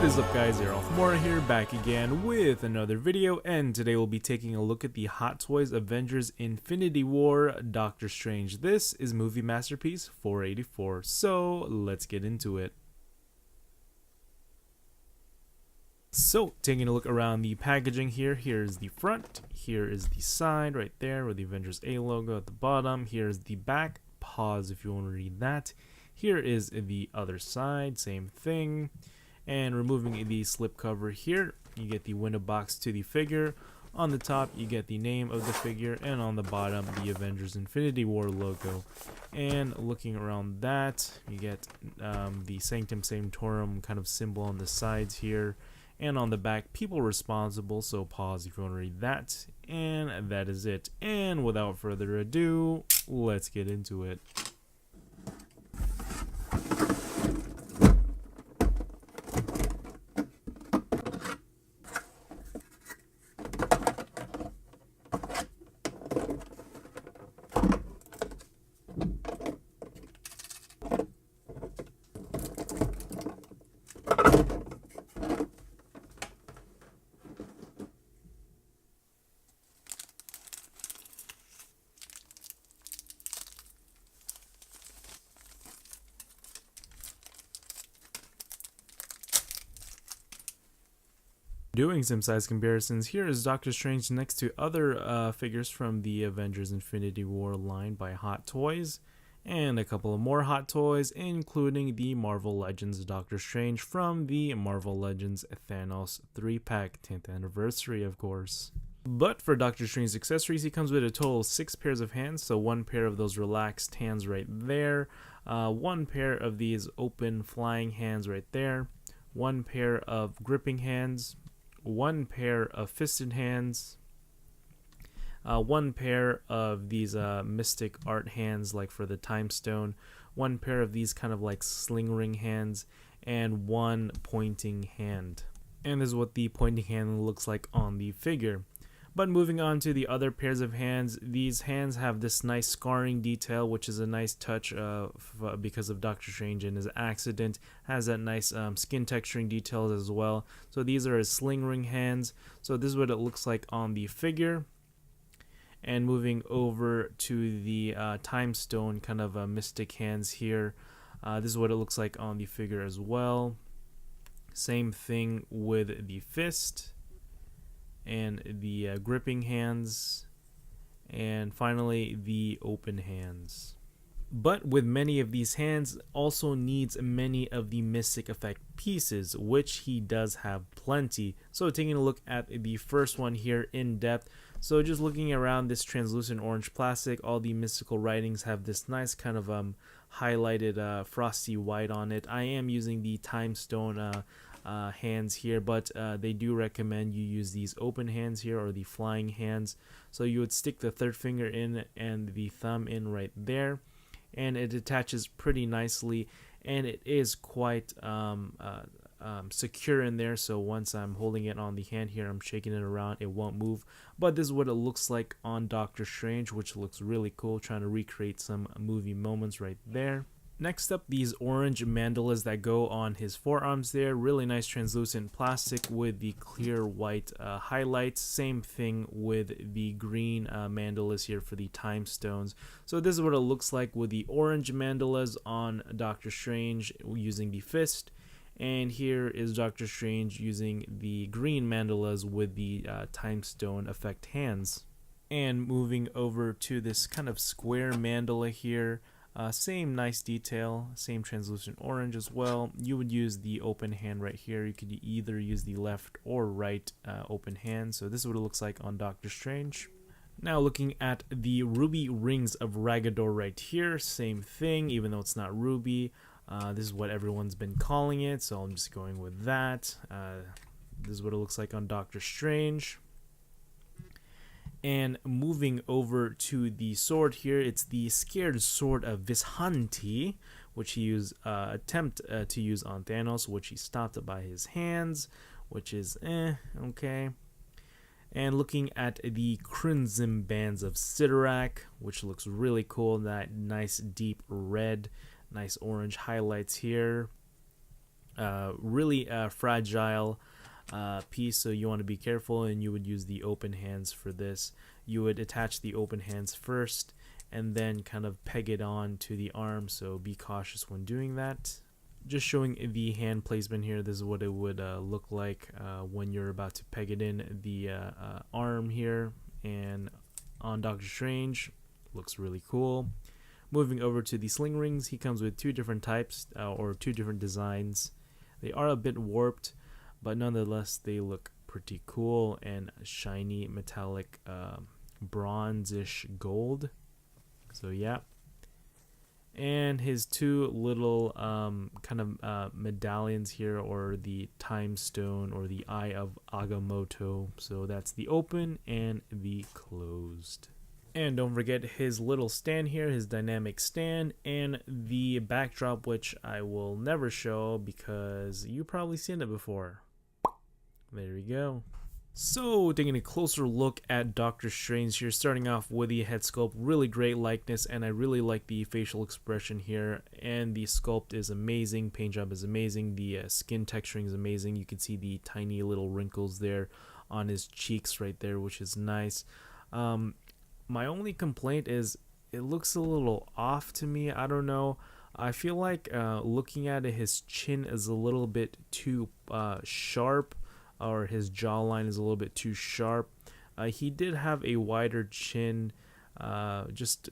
is up, guys? Arolf here, back again with another video, and today we'll be taking a look at the Hot Toys Avengers Infinity War Doctor Strange. This is Movie Masterpiece 484, so let's get into it. So, taking a look around the packaging here, here's the front, here is the side right there with the Avengers A logo at the bottom, here's the back, pause if you want to read that, here is the other side, same thing. And removing the slipcover here, you get the window box to the figure. On the top, you get the name of the figure, and on the bottom, the Avengers Infinity War logo. And looking around that, you get the Sanctum Sanctorum kind of symbol on the sides here. And on the back, people responsible, so pause if you want to read that. And that is it. And without further ado, let's get into it. Doing some size comparisons, here is Doctor Strange next to other figures from the Avengers Infinity War line by Hot Toys, and a couple of more Hot Toys, including the Marvel Legends Doctor Strange from the Marvel Legends Thanos 3-pack, 10th anniversary of course. But for Doctor Strange's accessories, he comes with a total of 6 pairs of hands, so 1 pair of those relaxed hands right there, 1 pair of these open flying hands right there, 1 pair of gripping hands, 1 pair of fisted hands, 1 pair of these mystic art hands like for the time stone, 1 pair of these kind of like sling ring hands, and 1 pointing hand. And this is what the pointing hand looks like on the figure. But moving on to the other pairs of hands, these hands have this nice scarring detail, which is a nice touch because of Doctor Strange and his accident. Has that nice skin texturing details as well. So these are his sling ring hands. So this is what it looks like on the figure. And moving over to the time stone kind of mystic hands here. This is what it looks like on the figure as well. Same thing with the fist and the gripping hands, and finally the open hands. But with many of these hands also needs many of the mystic effect pieces, which he does have plenty. So taking a look at the first one here in depth, so just looking around this translucent orange plastic, all the mystical writings have this nice kind of highlighted frosty white on it. I am using the time stone hands here, but they do recommend you use these open hands here, or the flying hands. So you would stick the third finger in and the thumb in right there, and it attaches pretty nicely, and it is quite secure in there. So once I'm holding it on the hand here, I'm shaking it around, it won't move. But this is what it looks like on Doctor Strange, which looks really cool, trying to recreate some movie moments right there. Next up, these orange mandalas that go on his forearms there. Really nice translucent plastic with the clear white highlights. Same thing with the green mandalas here for the time stones. So this is what it looks like with the orange mandalas on Doctor Strange using the fist. And here is Doctor Strange using the green mandalas with the time stone effect hands. And moving over to this kind of square mandala here. Same nice detail, same translucent orange as well. You would use the open hand right here. You could either use the left or right open hand. So this is what it looks like on Doctor Strange. Now looking at the ruby rings of Ragador right here, same thing, even though it's not ruby. This is what everyone's been calling it, so I'm just going with that. This is what it looks like on Doctor Strange. And moving over to the sword here, it's the scared sword of Vishanti, which he attempt to use on Thanos, which he stopped by his hands, which is okay. And looking at the Crimson Bands of Sidorak, which looks really cool, that nice deep red, nice orange highlights here. Really fragile piece, so you want to be careful, and you would use the open hands for this. You would attach the open hands first and then kind of peg it on to the arm, so be cautious when doing that. Just showing the hand placement here, this is what it would look like when you're about to peg it in the arm here. And on Doctor Strange, looks really cool. Moving over to the Sling Rings, he comes with two different types or two different designs. They are a bit warped, but nonetheless they look pretty cool and shiny metallic bronzish gold. So yeah. And his two little kind of medallions here, or the time stone or the eye of Agamotto. So that's the open and the closed. And don't forget his little stand here, his dynamic stand, and the backdrop, which I will never show because you've probably seen it before. There we go. So, taking a closer look at Doctor Strange here, starting off with the head sculpt, really great likeness, and I really like the facial expression here, and the sculpt is amazing, paint job is amazing, the skin texturing is amazing. You can see the tiny little wrinkles there on his cheeks right there, which is nice. My only complaint is it looks a little off to me. I don't know. I feel like looking at it, his chin is a little bit too sharp, or his jawline is a little bit too sharp. He did have a wider chin. Just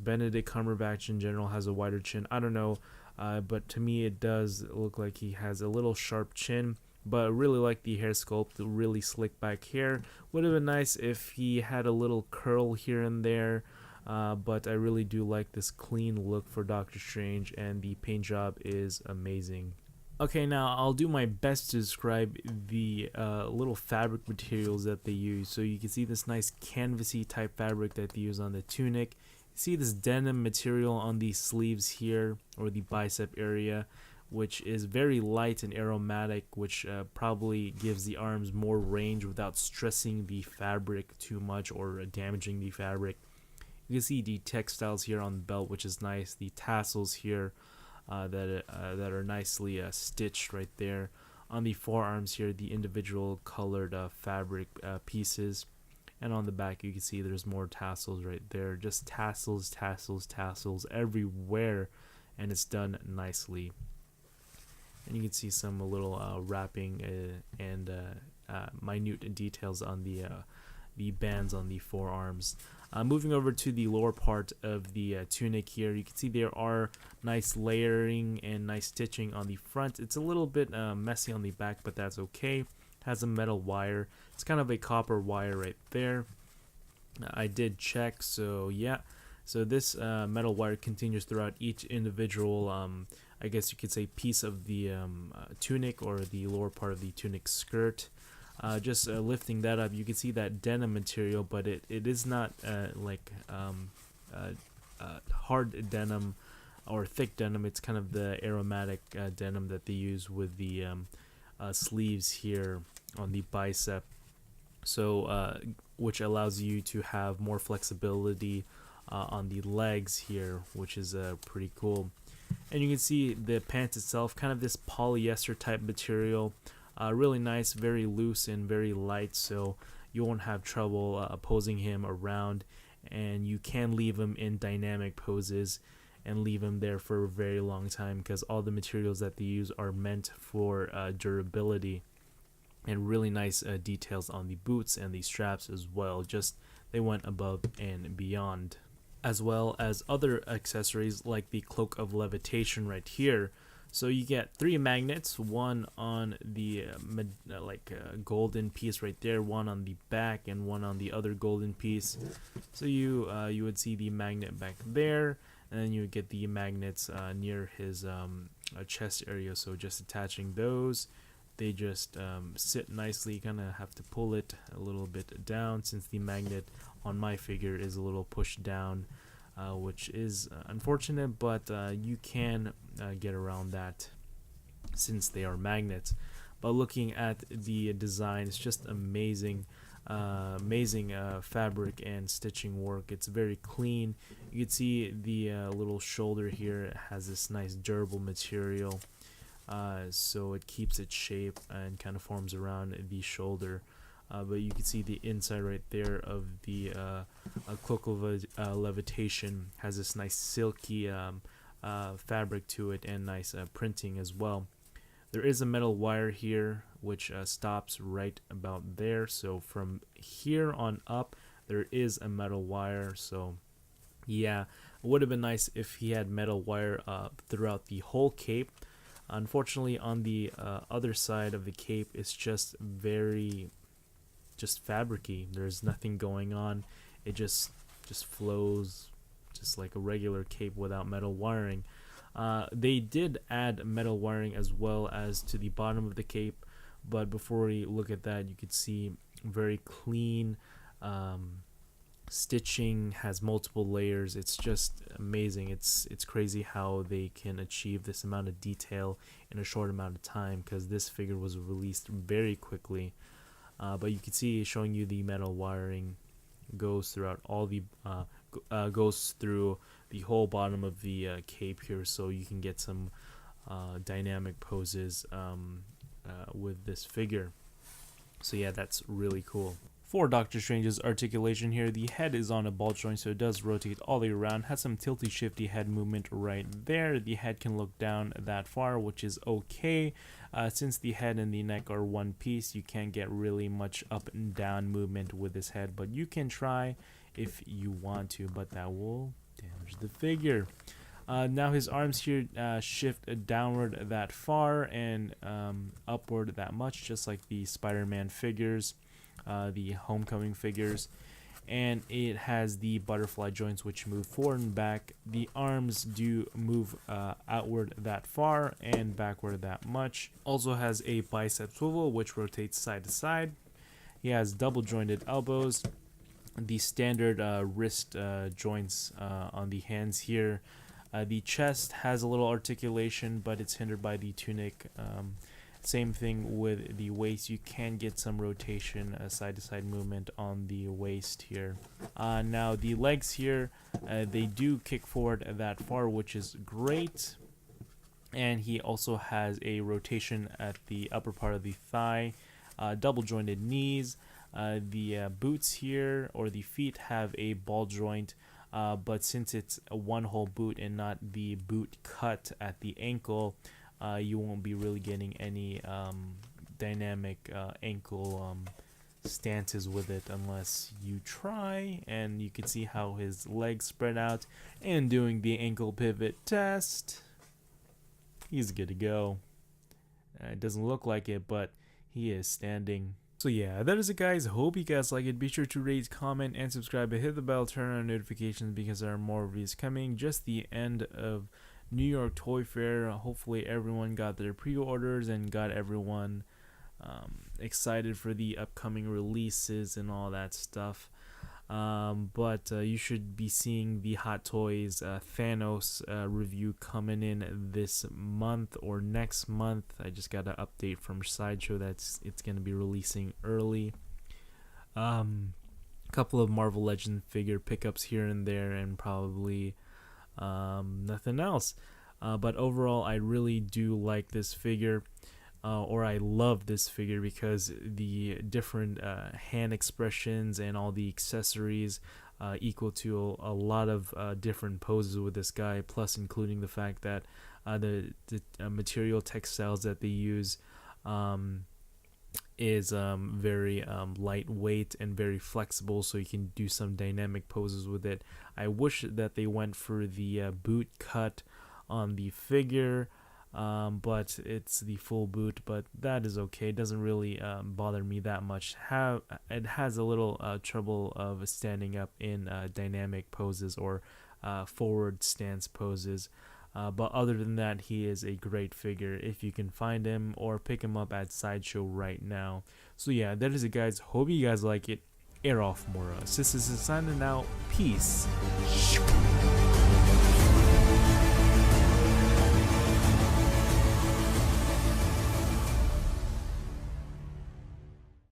Benedict Cumberbatch in general has a wider chin. I don't know, but to me it does look like he has a little sharp chin. But I really like the hair sculpt, the really slick back hair. Would have been nice if he had a little curl here and there, but I really do like this clean look for Doctor Strange, and the paint job is amazing. Okay, now I'll do my best to describe the little fabric materials that they use. So you can see this nice canvasy type fabric that they use on the tunic. You see this denim material on the sleeves here, or the bicep area, which is very light and aromatic, which probably gives the arms more range without stressing the fabric too much or damaging the fabric. You can see the textiles here on the belt, which is nice. The tassels here that are nicely stitched right there. On the forearms here, the individual colored fabric pieces. And on the back, you can see there's more tassels right there. Just tassels, tassels, tassels everywhere. And it's done nicely. And you can see some little wrapping and minute details on the bands on the forearms. Moving over to the lower part of the tunic here, you can see there are nice layering and nice stitching on the front. It's a little bit messy on the back, but that's okay. It has a metal wire. It's kind of a copper wire right there. I did check, so yeah. So this metal wire continues throughout each individual I guess you could say piece of the tunic, or the lower part of the tunic skirt. Just lifting that up, you can see that denim material, but it is not like hard denim or thick denim. It's kind of the aromatic denim that they use with the sleeves here on the bicep, so which allows you to have more flexibility on the legs here, which is pretty cool. And you can see the pants itself, kind of this polyester type material, really nice, very loose and very light, so you won't have trouble posing him around, and you can leave him in dynamic poses and leave him there for a very long time, because all the materials that they use are meant for durability. And really nice details on the boots and the straps as well. Just they went above and beyond, as well as other accessories like the cloak of levitation right here. So you get 3 magnets, one on the golden piece right there, one on the back, and one on the other golden piece. So you would see the magnet back there, and then you would get the magnets near his chest area. So just attaching those, they just sit nicely. You kind of have to pull it a little bit down, since the magnet on my figure is a little pushed down, which is unfortunate, but you can get around that since they are magnets. But looking at the design, it's just amazing. Amazing fabric and stitching work. It's very clean. You can see the little shoulder here. It has this nice durable material. so it keeps its shape and kind of forms around the shoulder. But you can see the inside right there of the cloak of levitation has this nice silky fabric to it and nice printing as well. There is a metal wire here which stops right about there, so from here on up there is a metal wire. So yeah, it would have been nice if he had metal wire throughout the whole cape. Unfortunately, on the other side of the cape, it's just very fabricy. There's nothing going on. It just flows just like a regular cape without metal wiring. They did add metal wiring as well as to the bottom of the cape, but before we look at that, you could see very clean stitching, has multiple layers. It's just amazing. It's crazy how they can achieve this amount of detail in a short amount of time, because this figure was released very quickly. But you can see showing you the metal wiring goes throughout all the goes through the whole bottom of the cape here, so you can get some dynamic poses with this figure. So yeah, that's really cool. For Doctor Strange's articulation here, the head is on a ball joint, so it does rotate all the way around. Has some tilty shifty head movement right there. The head can look down that far, which is okay. Since the head and the neck are one piece, you can't get really much up and down movement with this head, but you can try if you want to, but that will damage the figure. Now his arms here shift downward that far and upward that much, just like the Spider-Man figures, the Homecoming figures. And it has the butterfly joints which move forward and back. The arms do move outward that far and backward that much. Also has a bicep swivel which rotates side to side. He has double jointed elbows. The standard wrist joints on the hands here. The chest has a little articulation, but it's hindered by the tunic. Same thing with the waist. You can get some rotation, side to side movement on the waist here. Now the legs here, they do kick forward that far, which is great. And he also has a rotation at the upper part of the thigh, double jointed knees. The boots here, or the feet, have a ball joint, but since it's a one whole boot and not the boot cut at the ankle, you won't be really getting any dynamic ankle stances with it unless you try. And you can see how his legs spread out, and doing the ankle pivot test, he's good to go. It doesn't look like it, but he is standing. So yeah, that is it, guys. Hope you guys like it. Be sure to rate, comment, and subscribe, and hit the bell, turn on notifications, because there are more reviews coming. Just the end of New York Toy Fair. Hopefully everyone got their pre-orders and got everyone excited for the upcoming releases and all that stuff. But you should be seeing the Hot Toys Thanos review coming in this month or next month. I just got an update from Sideshow that it's going to be releasing early. A couple of Marvel Legends figure pickups here and there, and probably nothing else. But overall, I really do like this figure. Or I love this figure because the different hand expressions and all the accessories equal to a lot of different poses with this guy, plus including the fact that the material textiles that they use is very lightweight and very flexible, so you can do some dynamic poses with it. I wish that they went for the boot cut on the figure, but it's the full boot, but that is okay. It doesn't really bother me that much. It has a little trouble of standing up in dynamic poses or forward stance poses, but other than that, he is a great figure if you can find him or pick him up at Sideshow right now. So yeah, that is it, guys. Hope you guys like it. Arolf Mora. This is signing out. Peace.